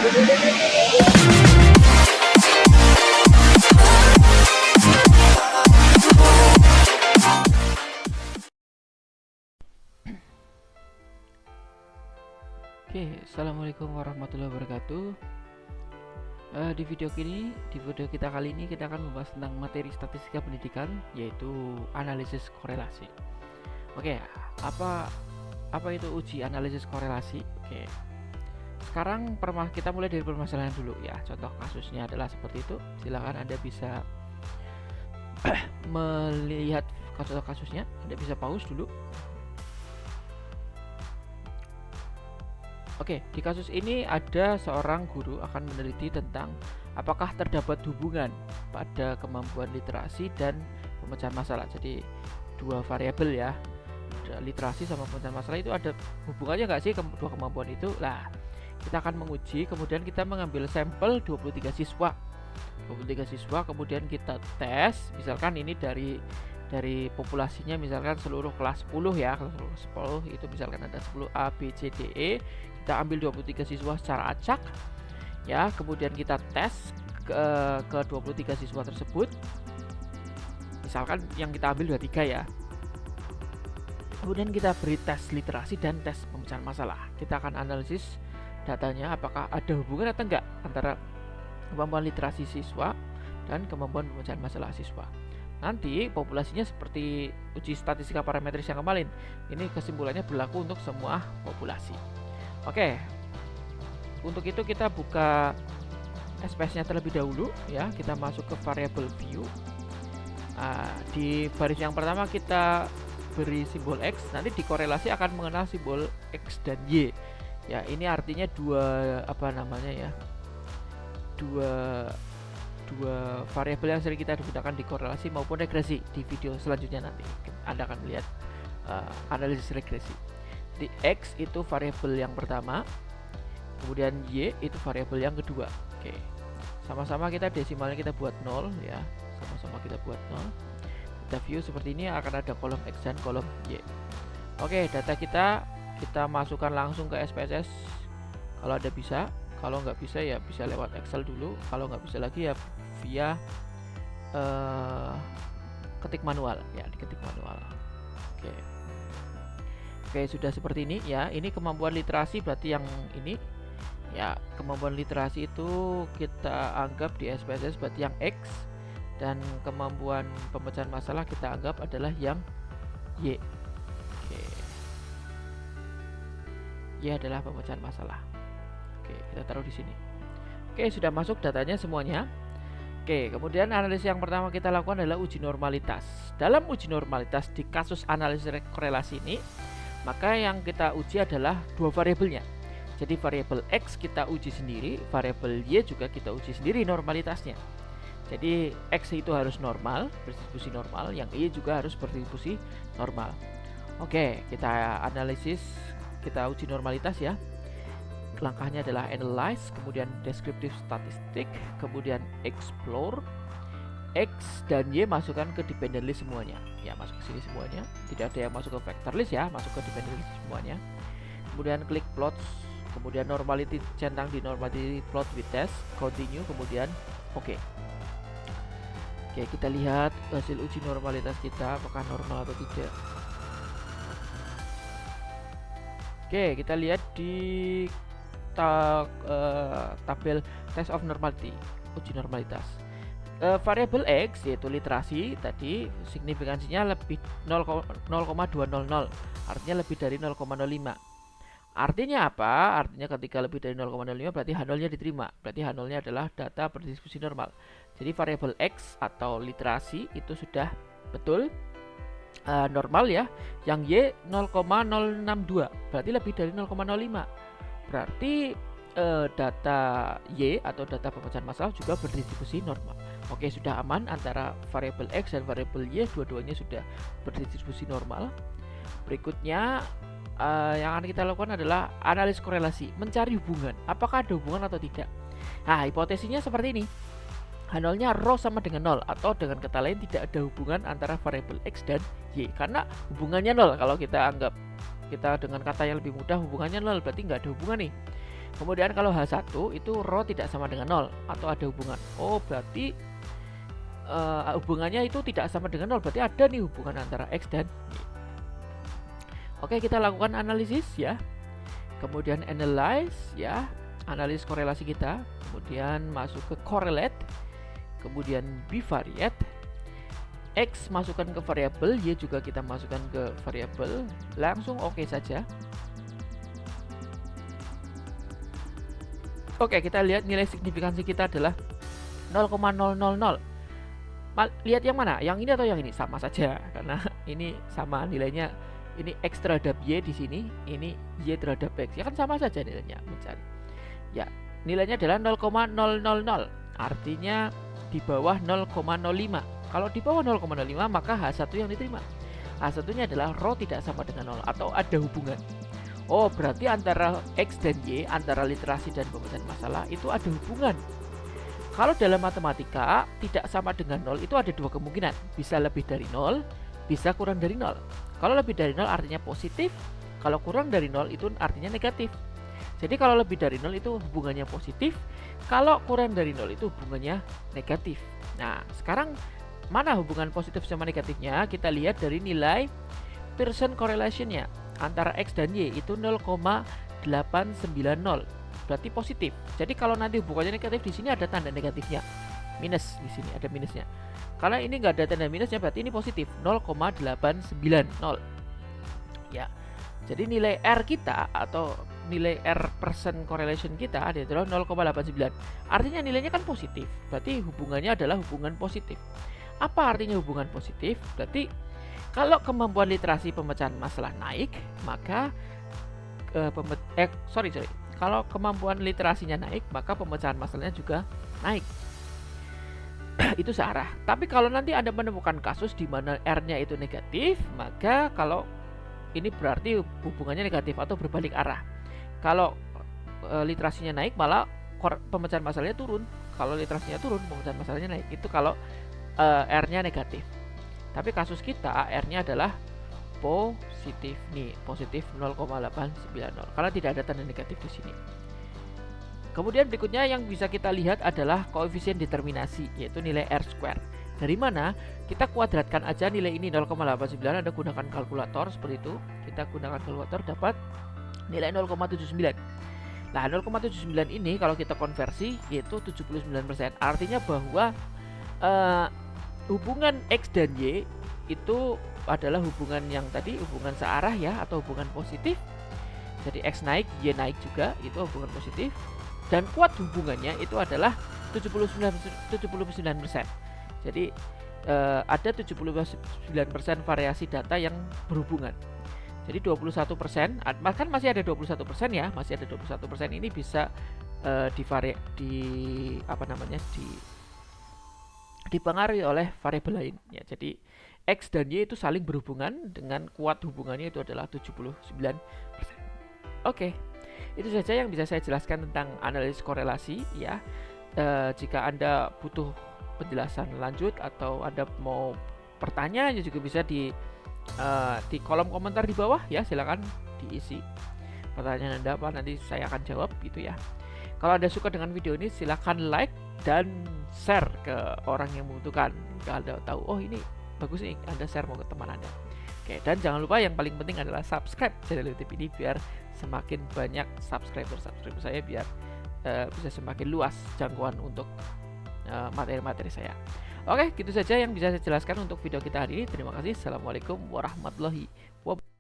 Oke, assalamualaikum warahmatullahi wabarakatuh. Di video kita kali ini kita akan membahas tentang materi statistika pendidikan, yaitu analisis korelasi. Oke, apa itu uji analisis korelasi? Oke, sekarang kita mulai dari permasalahan dulu ya. Contoh kasusnya adalah seperti itu. Silakan Anda bisa melihat kasusnya. Anda bisa pause dulu. Oke, di kasus ini ada seorang guru akan meneliti tentang apakah terdapat hubungan pada kemampuan literasi dan pemecahan masalah. Jadi dua variabel ya, literasi sama pemecahan masalah itu ada hubungannya nggak sih dua kemampuan itu? Lah, kita akan menguji, kemudian kita mengambil sampel 23 siswa. Kemudian kita tes, misalkan ini dari populasinya misalkan seluruh kelas 10 ya, kelas 10 itu misalkan ada 10 A, B, C, D, E. Kita ambil 23 siswa secara acak ya, kemudian kita tes ke 23 siswa tersebut. Misalkan yang kita ambil 23 ya. Kemudian kita beri tes literasi dan tes pemecahan masalah. Kita akan analisis datanya apakah ada hubungan atau enggak antara kemampuan literasi siswa dan kemampuan pemecahan masalah siswa. Nanti populasinya seperti uji statistika parametris yang kemarin. Ini kesimpulannya berlaku untuk semua populasi. Oke, untuk itu kita buka SPS-nya terlebih dahulu ya. Kita masuk ke variable view. Di baris yang pertama kita beri simbol X. Nanti dikorelasi akan mengenal simbol X dan Y. Ya, ini artinya dua variabel yang sering kita gunakan di korelasi maupun regresi. Di video selanjutnya nanti Anda akan melihat analisis regresi. Di X itu variabel yang pertama, kemudian Y itu variabel yang kedua. Oke, sama-sama kita desimalnya kita buat 0 ya, sama-sama kita buat 0. Kita view seperti ini, akan ada kolom X dan kolom Y. Oke, data kita masukkan langsung ke SPSS kalau ada bisa. Kalau nggak bisa ya bisa lewat Excel dulu. Kalau nggak bisa lagi ya via ketik manual ya, diketik manual. Oke, sudah seperti ini ya. Ini kemampuan literasi berarti yang ini ya, kemampuan literasi itu kita anggap di SPSS berarti yang X, dan kemampuan pemecahan masalah kita anggap adalah yang Y. Oke, Y adalah pemecahan masalah. Oke, kita taruh di sini. Oke, sudah masuk datanya semuanya. Oke, kemudian analisis yang pertama kita lakukan adalah uji normalitas. Dalam uji normalitas di kasus analisis korelasi ini, maka yang kita uji adalah dua variabelnya. Jadi variabel X kita uji sendiri, variabel Y juga kita uji sendiri normalitasnya. Jadi X itu harus normal, berdistribusi normal, yang Y juga harus berdistribusi normal. Oke, kita analisis, kita uji normalitas ya. Langkahnya adalah analyze, kemudian descriptive statistic, kemudian explore. X dan Y masukkan ke dependent list semuanya. Ya, masuk ke sini semuanya. Tidak ada yang masuk ke vector list ya, masuk ke dependent list semuanya. Kemudian klik plots, kemudian normality, centang di normality plot with test, continue, kemudian oke. Oke, kita lihat hasil uji normalitas kita apakah normal atau tidak. Oke, kita lihat di tabel test of normality, uji normalitas. Variabel X yaitu literasi tadi signifikansinya lebih 0,200, artinya lebih dari 0,05. Artinya apa? Artinya ketika lebih dari 0,05 berarti H0-nya diterima. Berarti H0-nya adalah data berdistribusi normal. Jadi variabel X atau literasi itu sudah betul normal ya. Yang Y 0,062 berarti lebih dari 0,05. Berarti data Y atau data pemecahan masalah juga berdistribusi normal. Oke, sudah aman antara variabel X dan variabel Y, dua-duanya sudah berdistribusi normal. Berikutnya yang akan kita lakukan adalah analisis korelasi, mencari hubungan, apakah ada hubungan atau tidak. Nah, hipotesisnya seperti ini. H0-nya rho sama dengan 0, atau dengan kata lain tidak ada hubungan antara variabel X dan Y, karena hubungannya 0. Kalau kita anggap kita dengan kata yang lebih mudah, hubungannya 0, berarti nggak ada hubungan nih. Kemudian kalau H1 itu rho tidak sama dengan 0 atau ada hubungan. Oh, berarti hubungannya itu tidak sama dengan 0, berarti ada nih hubungan antara X dan Y. Oke, kita lakukan analisis ya. Kemudian analyze ya, analis korelasi kita. Kemudian masuk ke correlate. Kemudian bivariate. X masukkan ke variabel, Y juga kita masukkan ke variabel. Langsung oke saja. Oke, kita lihat nilai signifikansi kita adalah 0,000. Lihat yang mana? Yang ini atau yang ini? Sama saja, karena ini sama nilainya. Ini X terhadap Y di sini, ini Y terhadap X. Ya kan sama saja nilainya, mencari. Ya, nilainya adalah 0,000. Artinya di bawah 0,05. Kalau di bawah 0,05 maka H1 yang diterima. H1-nya adalah rho tidak sama dengan 0 atau ada hubungan. Oh, berarti antara X dan Y, antara literasi dan pemecahan masalah itu ada hubungan. Kalau dalam matematika tidak sama dengan 0 itu ada dua kemungkinan. Bisa lebih dari 0, bisa kurang dari 0. Kalau lebih dari 0 artinya positif, kalau kurang dari 0 itu artinya negatif. Jadi kalau lebih dari 0 itu hubungannya positif, kalau kurang dari 0 itu hubungannya negatif. Nah, sekarang mana hubungan positif sama negatifnya? Kita lihat dari nilai Pearson correlation-nya antara X dan Y itu 0,890. Berarti positif. Jadi kalau nanti hubungannya negatif, di sini ada tanda negatifnya. Minus, di sini ada minusnya. Karena ini nggak ada tanda minusnya, berarti ini positif 0,890. Ya. Jadi nilai R kita atau nilai R Pearson correlation kita adalah 0,89. Artinya nilainya kan positif. Berarti hubungannya adalah hubungan positif. Apa artinya hubungan positif? Berarti kalau kemampuan literasi pemecahan masalah naik, maka kalau kemampuan literasinya naik, maka pemecahan masalahnya juga naik. Itu searah. Tapi kalau nanti Anda menemukan kasus di mana R-nya itu negatif, maka kalau ini berarti hubungannya negatif atau berbalik arah. Kalau literasinya naik, malah pemecahan masalahnya turun. Kalau literasinya turun, pemecahan masalahnya naik. Itu kalau R-nya negatif. Tapi kasus kita R-nya adalah positif nih, positif 0,890 karena tidak ada tanda negatif di sini. Kemudian berikutnya yang bisa kita lihat adalah koefisien determinasi, yaitu nilai R square. Dari mana? Kita kuadratkan aja nilai ini 0,89. Anda gunakan kalkulator seperti itu. Kita gunakan kalkulator dapat nilai 0,79. Nah, 0,79 ini kalau kita konversi yaitu 79%. Artinya bahwa hubungan X dan Y itu adalah hubungan yang tadi hubungan searah ya, atau hubungan positif. Jadi X naik, Y naik juga, itu hubungan positif. Dan kuat hubungannya itu adalah 79%. Jadi ada 79% variasi data yang berhubungan. Jadi 21%, kan masih ada 21% ya, masih ada 21% ini bisa dipengaruhi oleh variabel lain ya. Jadi X dan Y itu saling berhubungan dengan kuat hubungannya itu adalah 79%. Oke. Itu saja yang bisa saya jelaskan tentang analisis korelasi ya. Jika Anda butuh penjelasan lanjut atau Anda mau pertanyaan juga bisa di kolom komentar di bawah ya, silakan diisi pertanyaan Anda apa, nanti saya akan jawab gitu ya. Kalau Anda suka dengan video ini silakan like dan share ke orang yang membutuhkan. Jika Anda tahu oh ini bagus nih, Anda share mau ke teman Anda. Oke, dan jangan lupa yang paling penting adalah subscribe channel YouTube ini biar semakin banyak subscriber saya, biar bisa semakin luas jangkauan untuk materi-materi saya. Oke, gitu saja yang bisa saya jelaskan untuk video kita hari ini. Terima kasih. Assalamualaikum warahmatullahi wabarakatuh.